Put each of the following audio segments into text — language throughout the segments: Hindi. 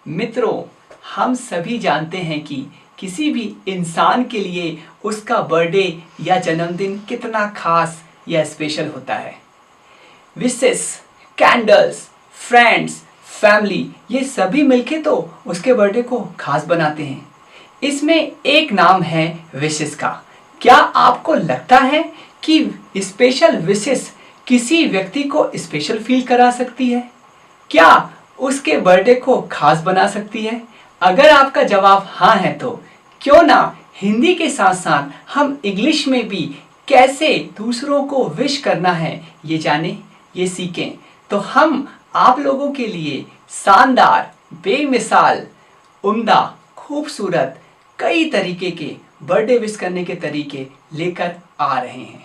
मित्रों, हम सभी जानते हैं कि किसी भी इंसान के लिए उसका बर्थडे या जन्मदिन कितना खास या स्पेशल होता है। विशेस, कैंडल्स, फ्रेंड्स, फैमिली, ये सभी मिलके तो उसके बर्थडे को खास बनाते हैं। इसमें एक नाम है विशेस का। क्या आपको लगता है कि स्पेशल विशेस किसी व्यक्ति को स्पेशल फील करा सकती है? क्या उसके बर्थडे को खास बना सकती है? अगर आपका जवाब हाँ है तो क्यों ना हिंदी के साथ साथ हम इंग्लिश में भी कैसे दूसरों को विश करना है ये जानें, ये सीखें। तो हम आप लोगों के लिए शानदार, बेमिसाल, उम्दा, खूबसूरत कई तरीके के बर्थडे विश करने के तरीके लेकर आ रहे हैं।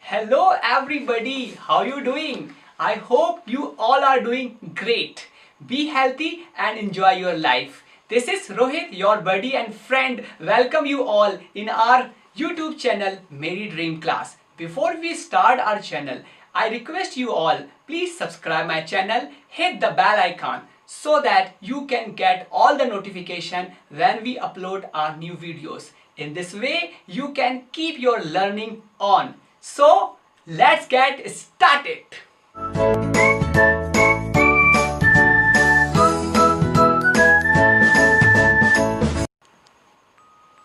Hello everybody, how you doing? I hope you all are doing great. Be healthy and enjoy your life. This is Rohit, your buddy and friend. Welcome you all in our YouTube channel, Mary Dream Class. Before we start our channel, I request you all, please subscribe my channel, hit the bell icon so that you can get all the notification when we upload our new videos. In this way, you can keep your learning on. So, let's get started.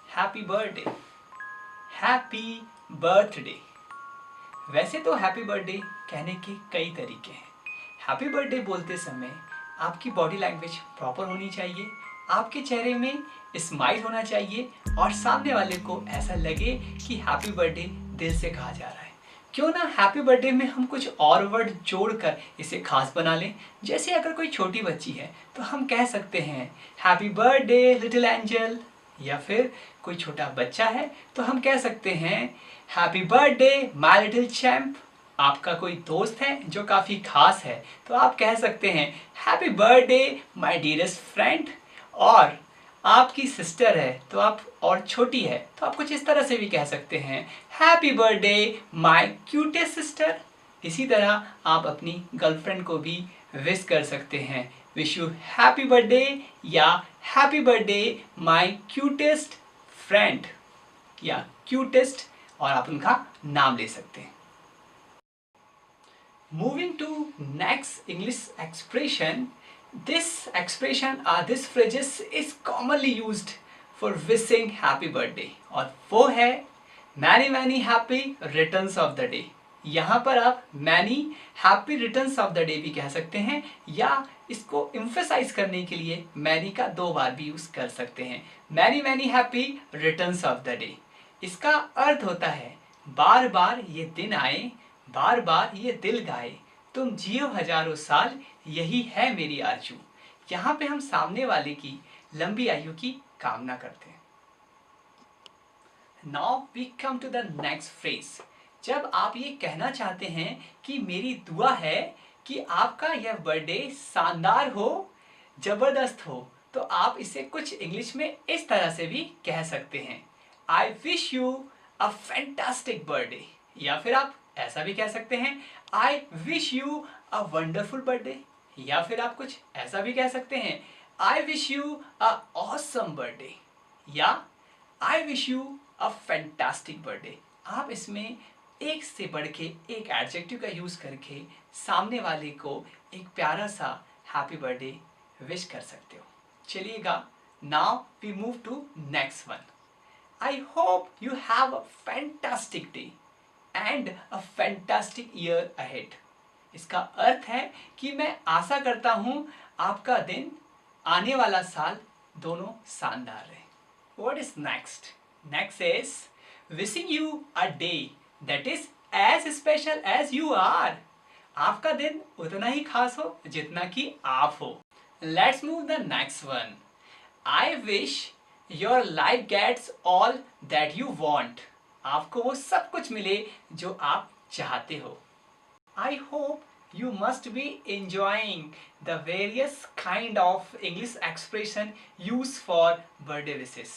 Happy birthday, happy birthday. वैसे तो हैप्पी बर्थडे कहने के कई तरीके हैं। हैप्पी बर्थडे बोलते समय आपकी बॉडी लैंग्वेज प्रॉपर होनी चाहिए, आपके चेहरे में स्माइल होना चाहिए और सामने वाले को ऐसा लगे कि हैप्पी बर्थडे दिल से कहा जा रहा है। क्यों ना हैप्पी बर्थडे में हम कुछ और वर्ड जोड़कर इसे खास बना लें। जैसे अगर कोई छोटी बच्ची है तो हम कह सकते हैं हैप्पी बर्थडे लिटिल एंजल, या फिर कोई छोटा बच्चा है तो हम कह सकते हैं happy birthday my little champ. आपका कोई दोस्त है जो काफ़ी खास है तो आप कह सकते हैं happy birthday my dearest friend. और आपकी सिस्टर है तो आप और छोटी है तो आप कुछ इस तरह से भी कह सकते हैं happy birthday my cutest sister. इसी तरह आप अपनी गर्लफ्रेंड को भी विश कर सकते हैं, विश यू हैप्पी बर्थडे या happy birthday my cutest friend या क्यूटेस्ट, और आप उनका नाम ले सकते हैं। Moving to next English expression, this expression this phrases is commonly used for wishing happy birthday और वो है many many happy returns of the day। यहाँ पर आप many happy returns of the day भी कह सकते हैं या इसको emphasize करने के लिए many का 2 बार भी यूज कर सकते हैं। many many happy returns of the day, इसका अर्थ होता है बार बार ये दिन आए, बार बार ये दिल गाए, तुम जियो हजारों साल, यही है मेरी आरज़ू। यहाँ पे हम सामने वाले की लंबी आयु की कामना करते हैं। Now we come to the next phrase. जब आप ये कहना चाहते हैं कि मेरी दुआ है कि आपका यह बर्थडे शानदार हो, जबरदस्त हो, तो आप इसे कुछ इंग्लिश में इस तरह से भी कह सकते हैं I wish you a fantastic birthday, या फिर आप ऐसा भी कह सकते हैं I wish you a wonderful birthday, या फिर आप कुछ ऐसा भी कह सकते हैं I wish you a awesome birthday या I wish you a fantastic birthday. आप इसमें एक से बढ़ के एक एडजेक्टिव का यूज करके सामने वाले को एक प्यारा सा हैप्पी बर्थडे विश कर सकते हो। चलिएगा, now we move to next one. I hope you have a fantastic day and a fantastic year ahead. इसका अर्थ है कि मैं आशा करता हूं आपका दिन, आने वाला साल दोनों शानदार रहे। What is next? Next is wishing you a day that is as special as you are. आपका दिन उतना ही खास हो जितना कि आप हो। Let's move the next one. I wish your life gets all that you want. आपको वो सब कुछ मिले जो आप चाहते हो। I hope you must be enjoying the various kind of English expression used for birthday wishes.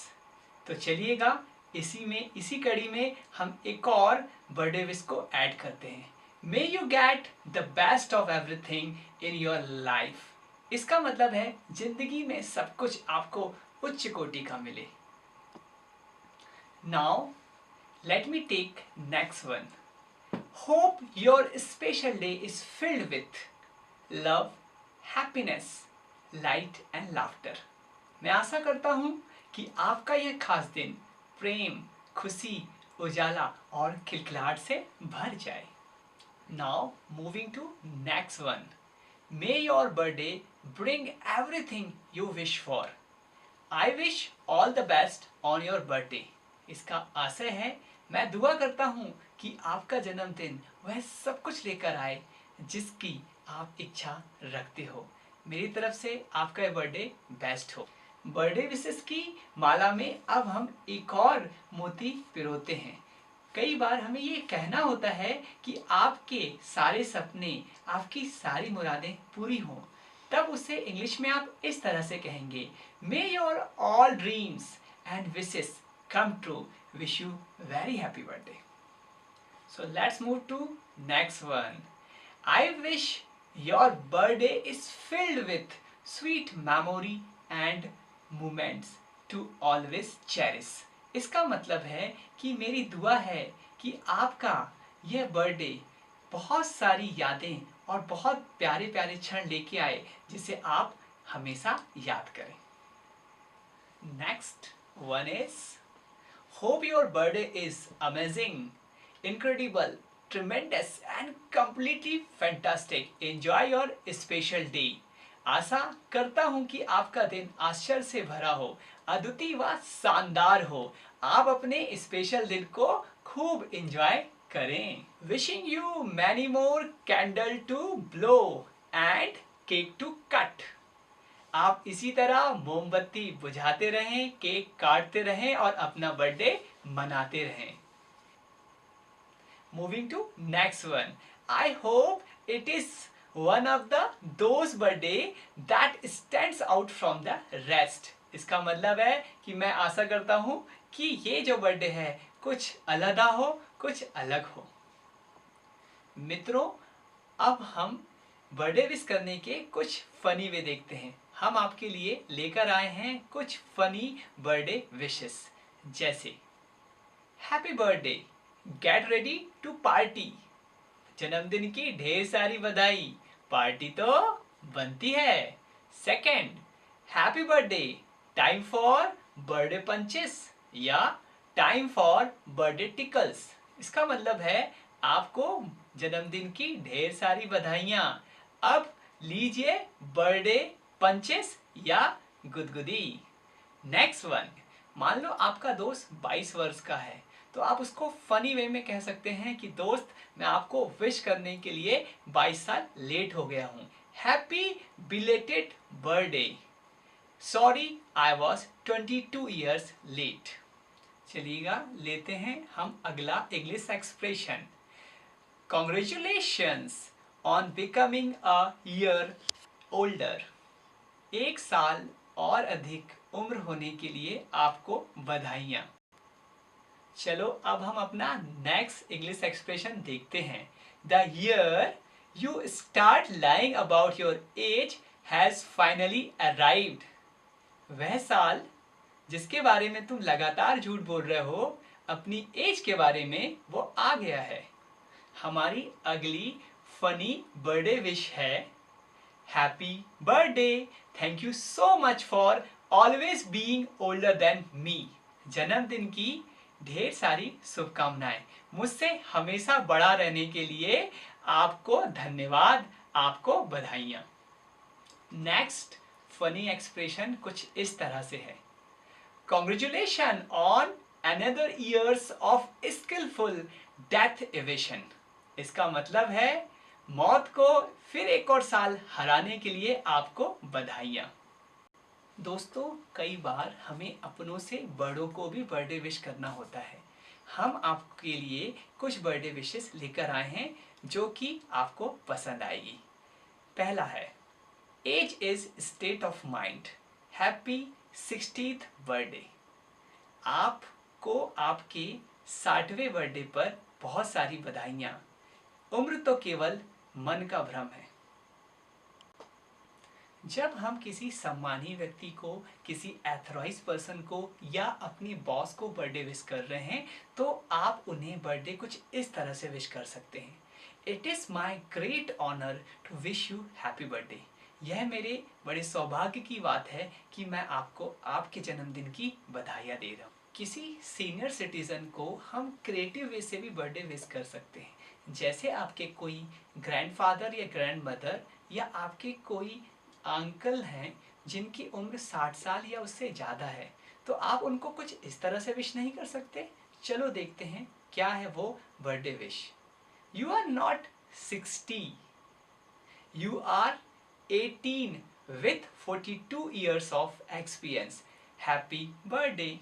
तो चलिएगा, इसी कड़ी में हम एक और बर्थडे विश को ऐड करते हैं। May you get the best of everything in your life. इसका मतलब है जिंदगी में सब कुछ आपको उच्च कोटि का मिले। Now let me take next one. Hope your special day is filled with love, happiness, light and laughter. मैं आशा करता हूँ कि आपका यह खास दिन प्रेम, खुशी, उजाला और खिलखिलाहट से भर जाए। Now moving to next one. May your birthday bring everything you wish for. I wish all the best on your birthday. इसका आशय है, मैं दुआ करता हूँ कि आपका जन्मदिन वह सब कुछ लेकर आए जिसकी आप इच्छा रखते हो। मेरी तरफ से आपका यह बर्थडे बेस्ट हो। बर्थडे विशेष की माला में अब हम एक और मोती पिरोते हैं। कई बार हमें ये कहना होता है कि आपके सारे सपने, आपकी सारी मुरादें पूरी हों। तब उसे इंग्लिश में आप इस तरह से कहेंगे, मे your all dreams and wishes come true, wish you very happy birthday. So let's move to next one. I wish your birthday is filled with sweet memory and moments to always cherish. इसका मतलब है कि मेरी दुआ है कि आपका यह बर्थडे बहुत सारी यादें और बहुत प्यारे प्यारे क्षण लेके आए जिसे आप हमेशा याद करें। Next one is, hope your birthday is amazing, incredible, tremendous and completely fantastic. Enjoy your special day. आशा करता हूँ कि आपका दिन आश्चर्य से भरा हो, अद्वितीय व शानदार हो। आप अपने स्पेशल दिन को खूब एंजॉय करें। Wishing you many more candle to blow and cake to cut. आप इसी तरह मोमबत्ती बुझाते रहें, केक काटते रहें और अपना बर्थडे मनाते रहें। Moving to next one. I hope it is one of those birthday that stands out from the rest. इसका मतलब है कि मैं आशा करता हूँ कि ये जो बर्थडे है कुछ अलग हो, कुछ अलग हो। मित्रों, अब हम बर्थडे विश करने के कुछ फनी वे देखते हैं। हम आपके लिए लेकर आए हैं कुछ फनी बर्थडे विशेस, जैसे happy birthday, get ready to party. जन्मदिन की ढेर सारी बधाई, पार्टी तो बनती है। Second, happy birthday, time for birthday punches या टाइम फॉर बर्थडे टिकल्स। इसका मतलब है आपको जन्मदिन की ढेर सारी बधाइयाँ, अब लीजिए बर्थडे पंचेस या गुदगुदी। नेक्स्ट वन, मान लो आपका दोस्त 22 वर्ष का है तो आप उसको फनी वे में कह सकते हैं कि दोस्त, मैं आपको विश करने के लिए 22 साल लेट हो गया हूँ। Happy belated birthday, sorry I was 22 years late. चलिएगा लेते हैं हम अगला English expression. Congratulations on becoming a year older. एक साल और अधिक उम्र होने के लिए आपको बधाइयाँ। चलो अब हम अपना नेक्स्ट इंग्लिश एक्सप्रेशन देखते हैं। The year you start lying about your age has finally arrived. वह साल जिसके बारे में तुम लगातार झूठ बोल रहे हो, अपनी एज के बारे में, वो आ गया है। हमारी अगली फनी बर्थडे विश है, happy birthday, thank you so much for always being older than me. जन्मदिन की ढेर सारी शुभकामनाएं, मुझसे हमेशा बड़ा रहने के लिए आपको धन्यवाद, आपको बधाइयाँ। नेक्स्ट फनी एक्सप्रेशन कुछ इस तरह से है, congratulation on another years of skillful death evasion. इसका मतलब है मौत को फिर एक और साल हराने के लिए आपको बधाइयाँ। दोस्तों, कई बार हमें अपनों से बड़ों को भी बर्थडे विश करना होता है। हम आपके लिए कुछ बर्थडे विशेस लेकर आए हैं जो कि आपको पसंद आएगी। पहला है, age is state of mind, happy 60th birthday. आपको आपके 60वें बर्थडे पर बहुत सारी बधाइयाँ। उम्र तो केवल मन का भ्रम है। जब हम किसी सम्मानीय व्यक्ति को, किसी एथराइज पर्सन को या अपनी बॉस को बर्थडे विश कर रहे हैं तो आप उन्हें बर्थडे कुछ इस तरह से विश कर सकते हैं। It is my great honour to wish you happy birthday. यह मेरे बड़े सौभाग्य की बात है कि मैं आपको आपके जन्मदिन की बधाइयाँ दे रहा हूँ। किसी सीनियर सिटीज़न को हम क्रिएटिव वे से भी बर्थडे विश कर सकते हैं। जैसे आपके कोई ग्रैंडफादर या ग्रैंडमदर या आपके कोई अंकल हैं जिनकी उम्र 60 साल या उससे ज़्यादा है, तो आप उनको कुछ इस तरह से विश नहीं कर सकते? चलो देखते हैं क्या है वो birthday wish. You are not 60, you are 18 with 42 years of experience. Happy birthday.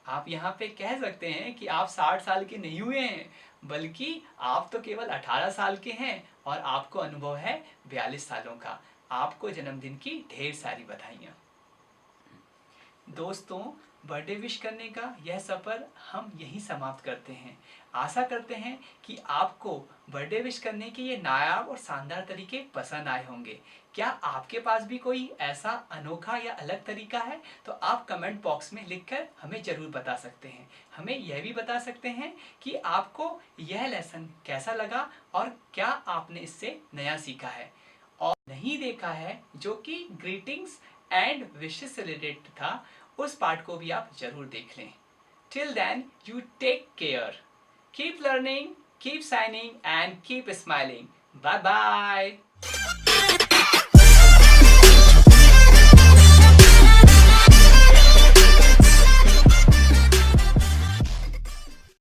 आप यहाँ पे कह सकते हैं कि आप 60 साल के नहीं हुए हैं, बल्कि आप तो केवल 18 साल के हैं और आपको अनुभव है 42 सालों का। आपको जन्मदिन की ढेर सारी बधाइयाँ। दोस्तों, बर्थडे विश करने का यह सफ़र हम यहीं समाप्त करते हैं। आशा करते हैं कि आपको बर्थडे विश करने के ये नायाब और शानदार तरीके पसंद आए होंगे। क्या आपके पास भी कोई ऐसा अनोखा या अलग तरीका है तो आप कमेंट बॉक्स में लिखकर हमें ज़रूर बता सकते हैं। हमें यह भी बता सकते हैं कि आपको यह लेसन कैसा लगा और क्या आपने इससे नया सीखा है और नहीं देखा है, जो कि ग्रीटिंग्स एंड विशेस से रिलेटेड था। उस पार्ट को भी आप जरूर देख लें। Till then, you take care, keep learning, keep shining and keep smiling. Bye bye.